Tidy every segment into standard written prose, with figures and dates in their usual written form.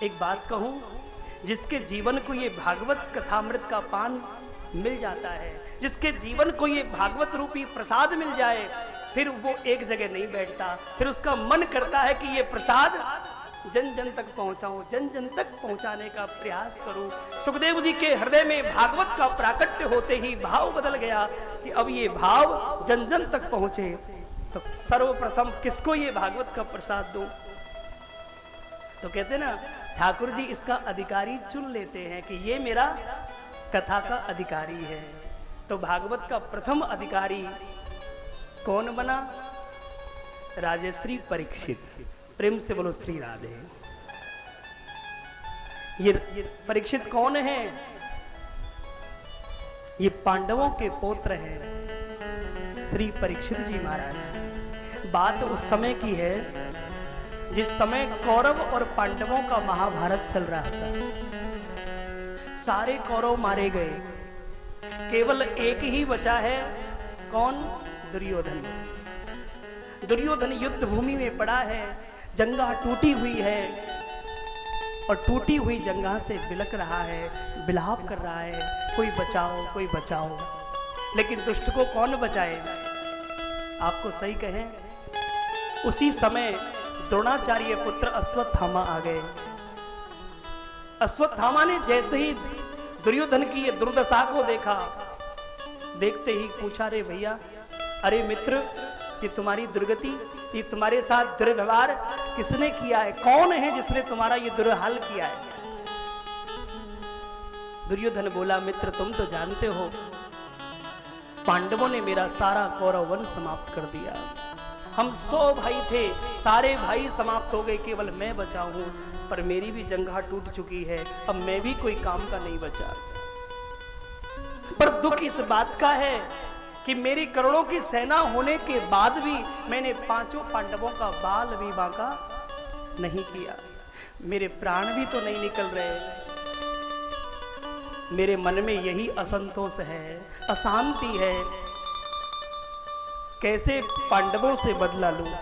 एक बात कहूं, जिसके जीवन को ये भागवत कथामृत का पान मिल जाता है, जिसके जीवन को ये भागवत रूपी प्रसाद मिल जाए, फिर वो एक जगह नहीं बैठता, फिर उसका मन करता है कि ये प्रसाद जन जन तक पहुंचाऊं, जन जन तक पहुंचाने का प्रयास करूं। सुखदेव जी के हृदय में भागवत का प्राकट्य होते ही भाव बदल गया कि अब ये भाव जन जन तक पहुंचे, तो सर्वप्रथम किसको ये भागवत का प्रसाद दूं? तो कहते ना, ठाकुर जी इसका अधिकारी चुन लेते हैं कि ये मेरा कथा का अधिकारी है। तो भागवत का प्रथम अधिकारी कौन बना? राजश्री परीक्षित। प्रेम से बोलो श्री राधे। ये परीक्षित कौन है? ये पांडवों के पौत्र हैं श्री परीक्षित जी महाराज। बात उस समय की है जिस समय कौरव और पांडवों का महाभारत चल रहा था। सारे कौरव मारे गए, केवल एक ही बचा है। कौन? दुर्योधन। दुर्योधन युद्ध भूमि में पड़ा है, जंगा टूटी हुई है और टूटी हुई जंगा से बिलक रहा है, बिलाप कर रहा है, कोई बचाओ कोई बचाओ। लेकिन दुष्ट को कौन बचाए? आपको सही कहें, उसी समय द्रोणाचार्य पुत्र अश्वत्थामा आ गए। अश्वत्थामा ने जैसे ही दुर्योधन की ये दुर्दशा को देखा, देखते ही पूछा, रे भैया, अरे मित्र, ये तुम्हारी दुर्गति, ये तुम्हारे साथ दुर्व्यवहार किसने किया है? कौन है जिसने तुम्हारा ये दुर्हाल किया है? दुर्योधन बोला, मित्र तुम तो जानते हो, पांडवों ने मेरा सारा कौरव वंश समाप्त कर दिया। हम 100 भाई थे, सारे भाई समाप्त हो गए, केवल मैं बचा हूं। पर मेरी भी जंघा टूट चुकी है, अब मैं भी कोई काम का नहीं बचा। पर दुख इस बात का है कि मेरी करोड़ों की सेना होने के बाद भी मैंने 5 पांडवों का बाल भी बांका नहीं किया। मेरे प्राण भी तो नहीं निकल रहे। मेरे मन में यही असंतोष है, अशांति है। कैसे पांडवों से बदला लूं?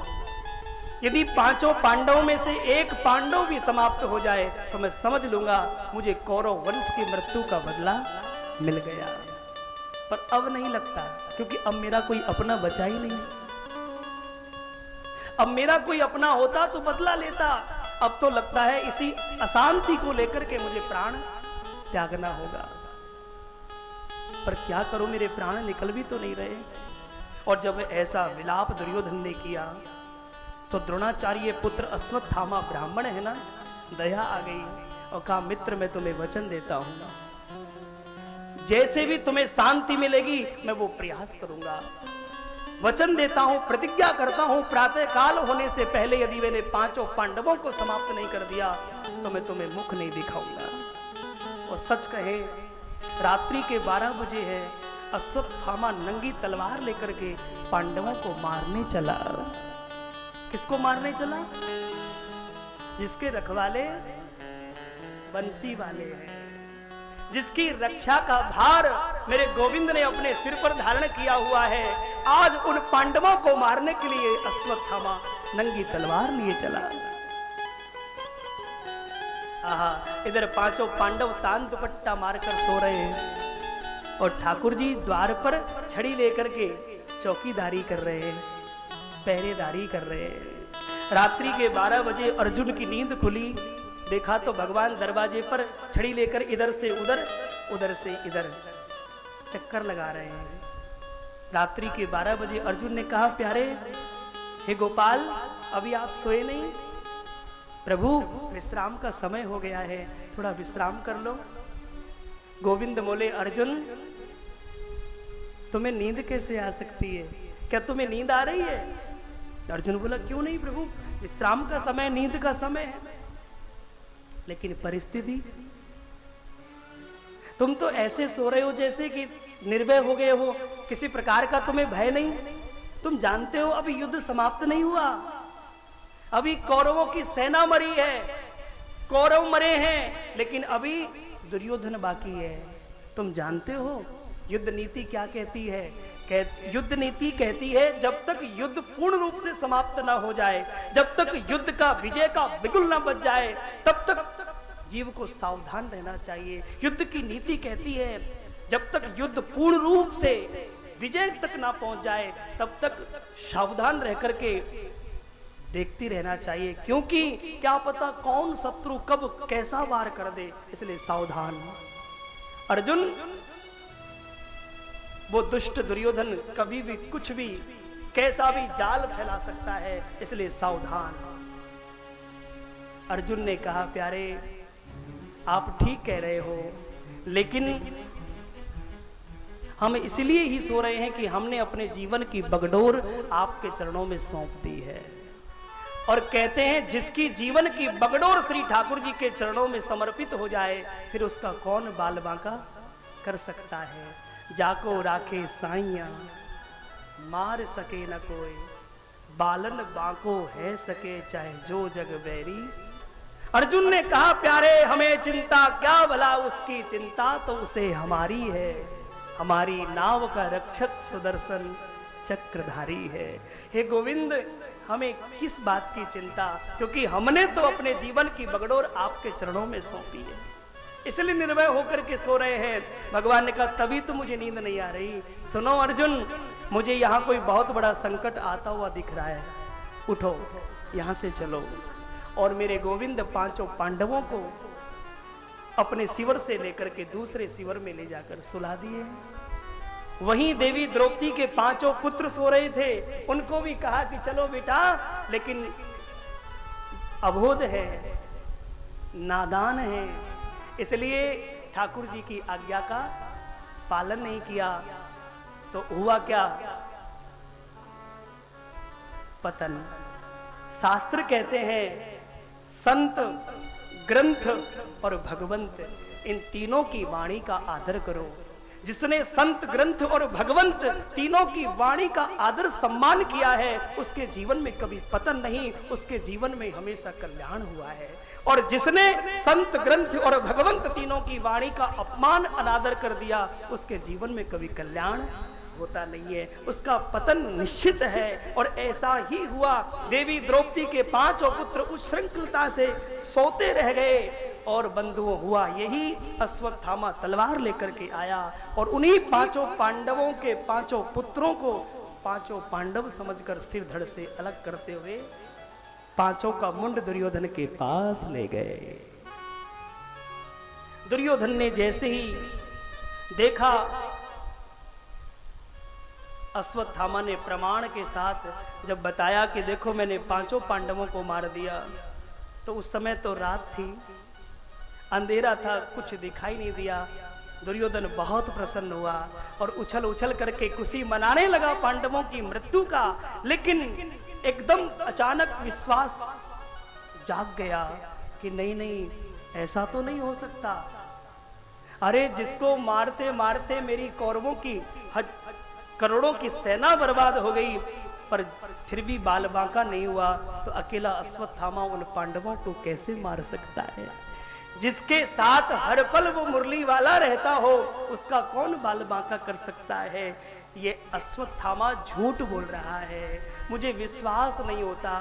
यदि 5 पांडवों में से एक पांडव भी समाप्त हो जाए तो मैं समझ लूंगा मुझे कौरव वंश की मृत्यु का बदला मिल गया। पर अब नहीं लगता, क्योंकि अब मेरा कोई अपना बचा ही नहीं। अब मेरा कोई अपना होता तो बदला लेता। अब तो लगता है इसी अशांति को लेकर के मुझे प्राण त्यागना होगा। पर क्या करूं, मेरे प्राण निकल भी तो नहीं रहे। और जब ऐसा विलाप दुर्योधन ने किया तो द्रोणाचार्य पुत्र अश्वत्थामा ब्राह्मण है ना, दया आ गई और कहा, मित्र मैं तुम्हें वचन देता हूं, जैसे भी तुम्हें शांति मिलेगी मैं वो प्रयास करूंगा। वचन देता हूं, प्रतिज्ञा करता हूं, प्रातः काल होने से पहले यदि मैंने 5 पांडवों को समाप्त नहीं कर दिया तो मैं तुम्हें मुख नहीं दिखाऊंगा। और सच कहे, रात्रि के 12 बजे है, अश्वत्थामा नंगी तलवार लेकर के पांडवों को मारने चला। किसको मारने चला? जिसके रखवाले बंसी वाले हैं, जिसकी रक्षा का भार मेरे गोविंद ने अपने सिर पर धारण किया हुआ है। आज उन पांडवों को मारने के लिए अश्वत्थामा नंगी तलवार लिए चला। आहा, इधर 5 पांडव तान दुपट्टा मारकर सो रहे हैं और ठाकुर जी द्वार पर छड़ी लेकर के चौकीदारी कर रहे हैं, पहरेदारी कर रहे हैं। रात्रि के 12 बजे अर्जुन की नींद खुली, देखा तो भगवान दरवाजे पर छड़ी लेकर इधर से उधर, उधर से इधर चक्कर लगा रहे हैं। रात्रि के 12 बजे अर्जुन ने कहा, प्यारे हे गोपाल, अभी आप सोए नहीं? प्रभु, विश्राम का समय हो गया है, थोड़ा विश्राम कर लो। गोविंद बोले, अर्जुन तुम्हें नींद कैसे आ सकती है? क्या तुम्हें नींद आ रही है? अर्जुन बोला, क्यों नहीं प्रभु, विश्राम का समय, नींद का समय है। लेकिन परिस्थिति, तुम तो ऐसे सो रहे हो जैसे कि निर्भय हो गए हो, किसी प्रकार का तुम्हें भय नहीं। तुम जानते हो अभी युद्ध समाप्त नहीं हुआ, अभी कौरवों की सेना मरी है, कौरव मरे हैं, लेकिन अभी दुर्योधन बाकी है। तुम जानते हो युद्ध नीति क्या कहती है? युद्ध नीति कहती है जब तक युद्ध पूर्ण रूप से समाप्त ना हो जाए, जब तक युद्ध का विजय का बिगुल ना बज जाए, तब तक जीव को सावधान रहना चाहिए। युद्ध की नीति कहती है जब तक युद्ध पूर्ण रूप से विजय तक ना पहुंच जाए तब तक सावधान रह करके देखती रहना चाहिए, क्योंकि क्या पता कौन शत्रु कब कैसा वार कर दे, इसलिए सावधान। अर्जुन, वो दुष्ट दुर्योधन कभी भी कुछ भी कैसा भी जाल फैला सकता है, इसलिए सावधान। अर्जुन ने कहा, प्यारे आप ठीक कह रहे हो, लेकिन हम इसलिए ही सो रहे हैं कि हमने अपने जीवन की बगडोर आपके चरणों में सौंप दी है। और कहते हैं जिसकी जीवन की बगडोर श्री ठाकुर जी के चरणों में समर्पित हो जाए, फिर उसका कौन बाल बांका कर सकता है। जाको राखे साइया मार सके न कोई, बालन बांको है सके चाहे जो जग बैरी। अर्जुन ने कहा, प्यारे हमें चिंता क्या, भला उसकी चिंता तो उसे हमारी है। हमारी नाव का रक्षक सुदर्शन चक्रधारी है। हे गोविंद, हमें किस बात की चिंता, क्योंकि हमने तो अपने जीवन की बगडोर आपके चरणों में सौंपी है, इसलिए निर्भय होकर के सो रहे हैं। भगवान ने कहा, तभी तो मुझे नींद नहीं आ रही। सुनो अर्जुन, मुझे यहाँ कोई बहुत बड़ा संकट आता हुआ दिख रहा है, उठो यहाँ से चलो। और मेरे गोविंद पांचों पांडवों को अपने शिविर से लेकर के दूसरे शिविर में ले जाकर सुला दिए। वहीं देवी द्रौपदी के पांचों पुत्र सो रहे थे, उनको भी कहा कि चलो बेटा, लेकिन अबोध है, नादान है, इसलिए ठाकुर जी की आज्ञा का पालन नहीं किया। तो हुआ क्या? पतन। शास्त्र कहते हैं संत, ग्रंथ और भगवंत, इन तीनों की वाणी का आदर करो। जिसने संत, ग्रंथ और भगवंत तीनों की वाणी का आदर सम्मान किया है, उसके जीवन में कभी पतन नहीं, उसके जीवन में हमेशा कल्याण हुआ है। और जिसने संत, ग्रंथ और भगवंत तीनों की वाणी का अपमान, अनादर कर दिया, उसके जीवन में कभी कल्याण होता नहीं है, उसका पतन निश्चित है। और ऐसा ही हुआ। देवी द्रौपदी के पांचों पुत्र उच्छृंखलता से सोते रह गए, और बंधुओं हुआ यही, अश्वत्थामा तलवार लेकर के आया और उन्हीं पांचों पांडवों के पांचों पुत्रों को पांचों पांडव समझकर सिर धड़ से अलग करते हुए पांचों का मुंड दुर्योधन के पास ले गए। दुर्योधन ने जैसे ही देखा अश्वत्थामा ने प्रमाण के साथ जब बताया कि देखो मैंने पांचों पांडवों को मार दिया, तो उस समय तो रात थी, अंधेरा था, कुछ दिखाई नहीं दिया। दुर्योधन बहुत प्रसन्न हुआ और उछल उछल करके खुशी मनाने लगा पांडवों की मृत्यु का। लेकिन एकदम अचानक विश्वास जाग गया कि नहीं नहीं, ऐसा तो नहीं हो सकता। अरे जिसको मारते मारते मेरी कौरवों की करोड़ों की सेना बर्बाद हो गई, पर फिर भी बाल बांका नहीं हुआ, तो अकेला अश्वत्थामा उन पांडवों को कैसे मार सकता है? जिसके साथ हर पल वो मुरली वाला रहता हो, उसका कौन बाल बांका कर सकता है? ये अश्वत्थामा झूठ बोल रहा है, मुझे विश्वास नहीं होता।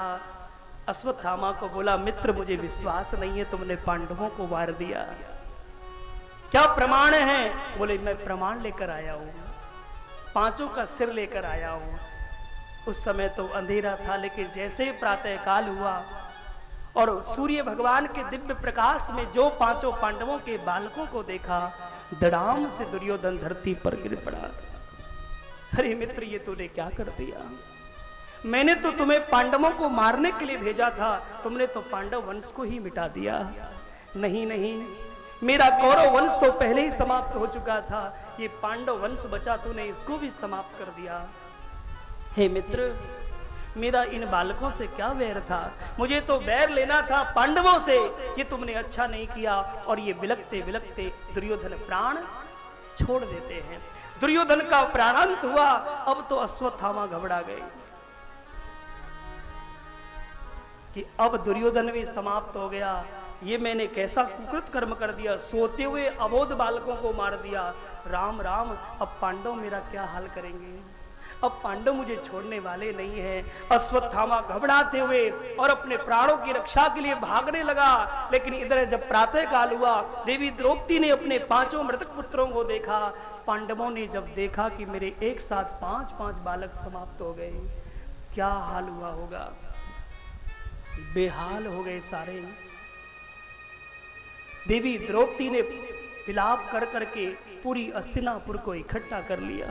अश्वत्थामा को बोला, मित्र मुझे विश्वास नहीं है, तुमने पांडवों को मार दिया, क्या प्रमाण है? बोले मैं प्रमाण लेकर आया हूं, पांचों का सिर लेकर आया हूं। उस समय तो अंधेरा था, लेकिन जैसे ही प्रातः काल हुआ और सूर्य भगवान के दिव्य प्रकाश में जो पांचों पांडवों के बालकों को देखा, धड़ाम से दुर्योधन धरती पर गिर पड़ा। अरे मित्र, ये तूने क्या कर दिया? मैंने तो तुम्हें पांडवों को मारने के लिए भेजा था, तुमने तो पांडव वंश को ही मिटा दिया। नहीं नहीं, मेरा कौरव वंश तो पहले ही समाप्त हो चुका था, ये पांडव वंश बचा, तूने इसको भी समाप्त कर दिया। हे मित्र, मेरा इन बालकों से क्या वैर था? मुझे तो वैर लेना था पांडवों से, ये तुमने अच्छा नहीं किया। और ये बिलखते बिलखते दुर्योधन प्राण छोड़ देते हैं। दुर्योधन का प्राणांत हुआ। अब तो अश्वत्थामा घबरा गए कि अब दुर्योधन भी समाप्त हो गया, ये मैंने कैसा कुकृत कर्म कर दिया, सोते हुए अबोध बालकों को मार दिया। राम राम, अब पांडव मेरा क्या हाल करेंगे? अब पांडव मुझे छोड़ने वाले नहीं हैं। अश्वत्थामा घबराते हुए और अपने प्राणों की रक्षा के लिए भागने लगा। लेकिन इधर जब प्रातः काल हुआ, देवी द्रौपदी ने अपने 5 मृतक पुत्रों को देखा। पांडवों ने जब देखा कि मेरे एक साथ 5 बालक समाप्त हो गए, क्या हाल हुआ होगा? बेहाल हो गए सारे। देवी द्रौपदी ने विलाप कर करके पूरी हस्तिनापुर को इकट्ठा कर लिया।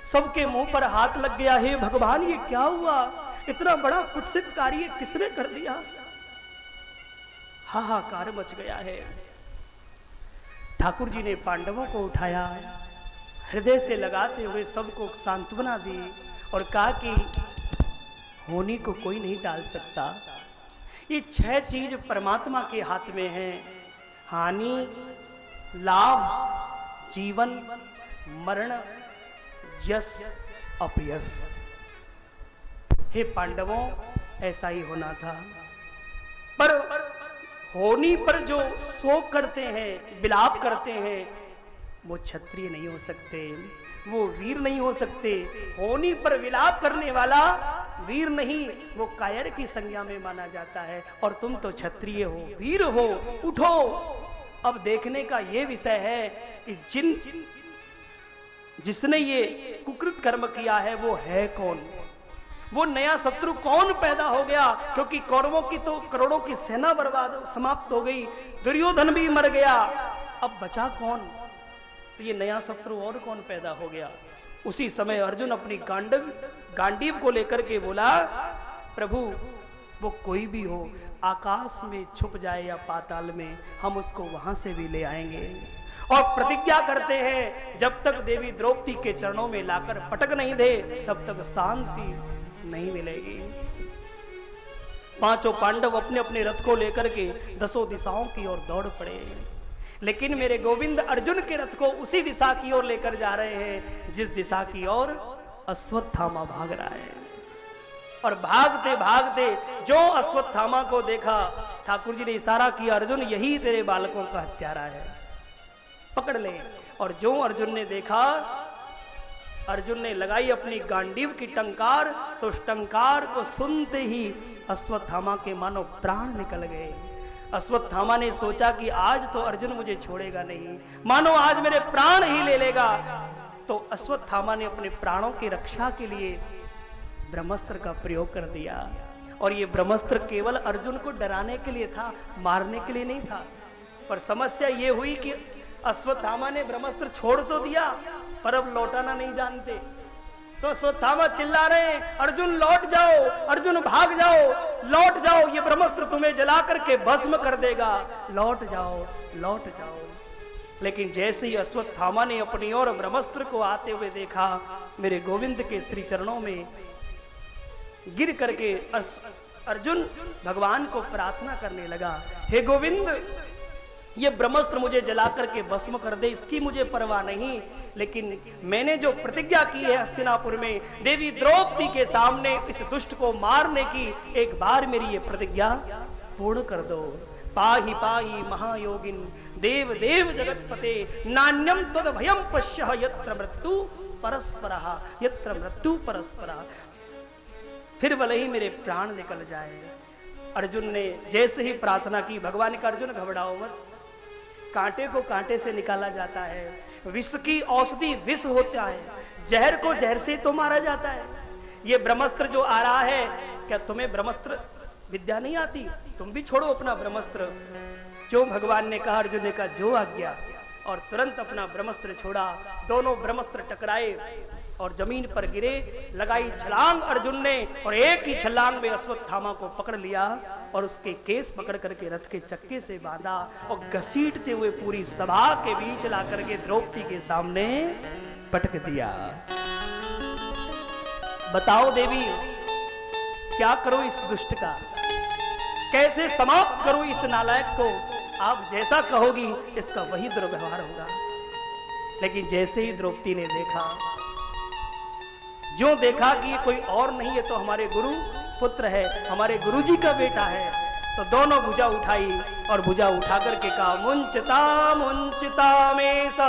सबके मुंह पर हाथ लग गया, हे भगवान ये क्या हुआ? इतना बड़ा कुत्सित कार्य किसने कर दिया? हाहाकार मच गया है। ठाकुर जी ने पांडवों को उठाया, हृदय से लगाते हुए सबको सांत्वना दी और कहा कि होनी को कोई नहीं टाल सकता। ये 6 चीज परमात्मा के हाथ में है, हानि, लाभ, जीवन, मरण, यश, अपयश। हे पांडवों, ऐसा ही होना था। पर होनी पर जो शोक करते हैं, विलाप करते हैं, वो क्षत्रिय नहीं हो सकते, वो वीर नहीं हो सकते। होनी पर विलाप करने वाला वीर नहीं, वो कायर की संज्ञा में माना जाता है। और तुम तो क्षत्रिय हो, वीर हो, उठो। अब देखने का ये विषय है कि जिसने ये कुकृत कर्म किया है वो है कौन, वो नया शत्रु कौन पैदा हो गया? क्योंकि कौरवों की तो करोड़ों की सेना बर्बाद समाप्त हो गई, दुर्योधन भी मर गया, अब बचा कौन? तो ये नया शत्रु और कौन पैदा हो गया? उसी समय अर्जुन अपनी गांडीव को लेकर के बोला, प्रभु वो कोई भी हो, आकाश में छुप जाए या पाताल में, हम उसको वहां से भी ले आएंगे। और प्रतिज्ञा करते हैं जब तक देवी द्रौपदी के चरणों में लाकर पटक नहीं दे तब तक शांति नहीं मिलेगी। 5 पांडव अपने अपने रथ को लेकर के 10 दिशाओं की ओर दौड़ पड़े। लेकिन मेरे गोविंद अर्जुन के रथ को उसी दिशा की ओर लेकर जा रहे हैं जिस दिशा की ओर अश्वत्थामा भाग रहा है। और भागते भागते जो अश्वत्थामा को देखा, ठाकुर जी ने इशारा किया, अर्जुन यही तेरे बालकों का हत्यारा है, पकड़ ले। और जो अर्जुन ने देखा, अर्जुन ने लगाई अपनी गांडीव की टंकार, सो उस टंकार को सुनते ही अश्वत्थामा के मानो प्राण निकल गए। अश्वत्थामा ने सोचा कि आज तो अर्जुन मुझे छोड़ेगा नहीं, मानो आज मेरे प्राण ही ले लेगा। तो अश्वत्थामा ने अपने प्राणों की रक्षा के लिए ब्रह्मास्त्र का प्रयोग कर दिया। और ये ब्रह्मास्त्र केवल अर्जुन को डराने के लिए था, मारने के लिए नहीं था। पर समस्या ये हुई कि अश्वत्थामा ने ब्रह्मास्त्र छोड़ तो दिया पर अब लौटाना नहीं जानते। तो अश्वत्थामा चिल्ला रहे हैं, अर्जुन लौट जाओ, अर्जुन भाग जाओ, लौट जाओ, ये ब्रह्मास्त्र तुम्हें जला करके भस्म कर देगा, लौट जाओ, लौट जाओ। लेकिन जैसे ही अश्वत्थामा ने अपनी ओर ब्रह्मास्त्र को आते हुए देखा, मेरे गोविंद के श्री चरणों में गिर करके अर्जुन भगवान को प्रार्थना करने लगा, हे गोविंद, ये ब्रह्मास्त्र मुझे जला करके भस्म कर दे, इसकी मुझे परवाह नहीं, लेकिन मैंने जो प्रतिज्ञा की है हस्तिनापुर में देवी द्रौपदी के सामने इस दुष्ट को मारने की, एक बार मेरी ये प्रतिज्ञा पूर्ण कर दो। पाहि पाहि महायोगिन देव देव जगतपते नान्यम तद भयम पश्य यत्र मृत्यु परस्परः, यत्र मृत्यु परस्परः। फिर भले ही मेरे प्राण निकल जाए। अर्जुन ने जैसे ही प्रार्थना की, भगवान का अर्जुन घबराओ मत, कांटे को कांटे से निकाला जाता है, विष की औषधि विष होता है, जहर को जहर से तो मारा जाता है। ये ब्रह्मास्त्र जो आ रहा है, क्या तुम्हें ब्रह्मास्त्र विद्या नहीं आती? तुम भी छोड़ो अपना ब्रह्मास्त्र। जो भगवान ने कहा, अर्जुन ने कहा जो आज्ञा, और तुरंत अपना ब्रह्मास्त्र छोड़ा। दोनों ब्रह्मास्त्र टकराए और जमीन पर गिरे। लगाई छलांग अर्जुन ने और एक ही छलांग में अश्वत्थामा को पकड़ लिया और उसके केस पकड़ करके रथ के चक्के से बांधा और घसीटते हुए पूरी सभा के बीच ला करके द्रौपदी के सामने पटक दिया। बताओ देवी, क्या करो इस दुष्ट का, कैसे समाप्त करूं इस नालायक को? आप जैसा कहोगी इसका वही दुर्व्यवहार होगा। लेकिन जैसे ही द्रौपदी ने देखा, जो देखा कि कोई और नहीं है तो हमारे गुरु पुत्र है, हमारे गुरुजी का बेटा है, तो दोनों भुजा उठाई और भुजा उठा करके कहा, मुंचता में स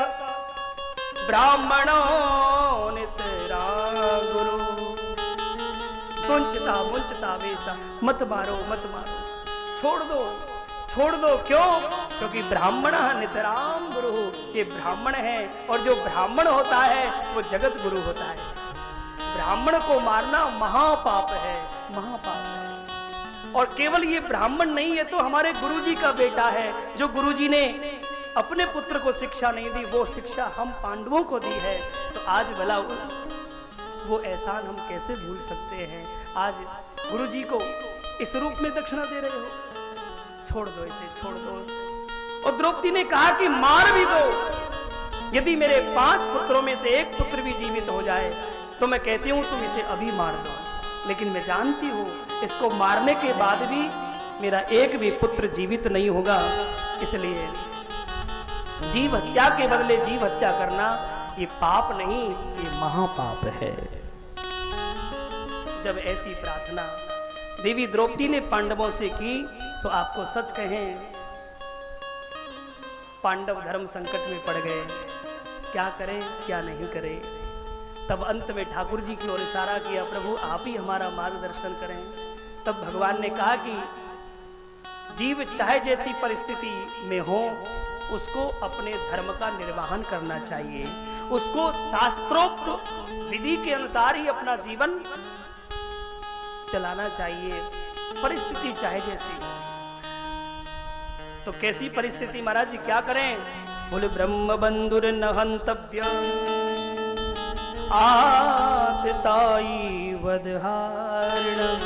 ब्राह्मणों नितरा गुरु। मुंचता वे स, मत मारो, छोड़ दो। क्यों? क्योंकि ब्राह्मण नितराम गुरु, ये ब्राह्मण है, और जो ब्राह्मण होता है वो जगत गुरु होता है। ब्राह्मण को मारना महापाप है। और केवल ये ब्राह्मण नहीं है, तो हमारे गुरुजी का बेटा है, जो गुरुजी ने अपने पुत्र को शिक्षा नहीं दी, वो शिक्षा हम पांडवों को दी है। तो आज भला वो एहसान हम कैसे भूल सकते हैं? आज गुरुजी को इस रूप में दक्षिणा दे रहे हो। छोड़ दो इसे, छोड़ दो। और द्रौपदी ने कहा कि मार भी दो, यदि मेरे 5 पुत्रों में से एक पुत्र भी जीवित हो जाए तो मैं कहती हूं तुम इसे अभी मार दो। लेकिन मैं जानती हूं इसको मारने के बाद भी मेरा एक भी पुत्र जीवित नहीं होगा, इसलिए जीव हत्या के बदले जीव हत्या करना ये पाप नहीं, ये महापाप है। जब ऐसी प्रार्थना देवी द्रौपदी ने पांडवों से की, तो आपको सच कहें पांडव धर्म संकट में पड़ गए। क्या करें क्या नहीं करें? तब अंत में ठाकुर जी की ओर इशारा किया, प्रभु आप ही हमारा मार्गदर्शन करें। तब भगवान ने कहा कि जीव चाहे जैसी परिस्थिति में हो, उसको अपने धर्म का निर्वहन करना चाहिए, उसको शास्त्रोक्त विधि के अनुसार ही अपना जीवन चलाना चाहिए, परिस्थिति चाहे जैसी। तो कैसी परिस्थिति महाराज जी क्या करें? बोले ब्रह्म बंधुर न हंतव्य आतताई वदहारणम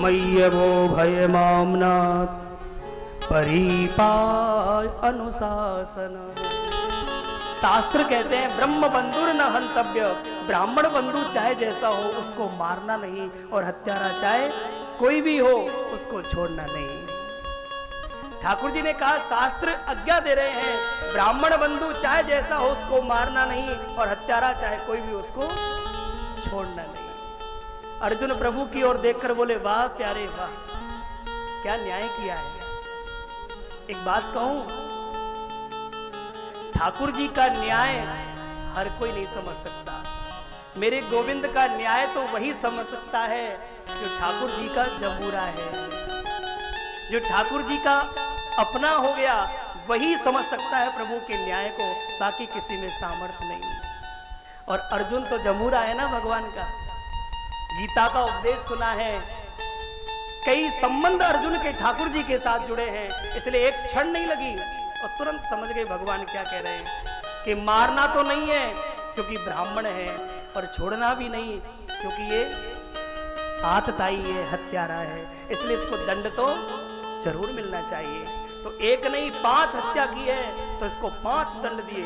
मय्यवो भयमाम्नात् परिपाय अनुशासन। शास्त्र कहते हैं ब्रह्म बंधुर न हंतव्य, ब्राह्मण बंधु चाहे जैसा हो उसको मारना नहीं, और हत्यारा चाहे कोई भी हो उसको छोड़ना नहीं। ठाकुर जी ने कहा शास्त्र आज्ञा दे रहे हैं, ब्राह्मण बंधु चाहे जैसा हो उसको मारना नहीं, और हत्यारा चाहे कोई भी उसको छोड़ना नहीं। अर्जुन प्रभु की ओर देखकर बोले, वाह प्यारे वाह, क्या न्याय किया है। एक बात कहूं, ठाकुर जी का न्याय हर कोई नहीं समझ सकता। मेरे गोविंद का न्याय तो वही समझ सकता है जो ठाकुर जी का जबूरा है, जो ठाकुर जी का अपना हो गया, वही समझ सकता है प्रभु के न्याय को, बाकी किसी में सामर्थ्य नहीं। और अर्जुन तो जमूरा है ना भगवान का, गीता का उपदेश सुना है, कई संबंध अर्जुन के ठाकुर जी के साथ जुड़े हैं, इसलिए एक क्षण नहीं लगी और तुरंत समझ गए भगवान क्या कह रहे हैं कि मारना तो नहीं है क्योंकि ब्राह्मण है, और छोड़ना भी नहीं क्योंकि ये आतताई है, हत्यारा है, इसलिए इसको दंड तो जरूर मिलना चाहिए। तो एक नहीं 5 हत्या की है तो इसको 5 दंड दिए।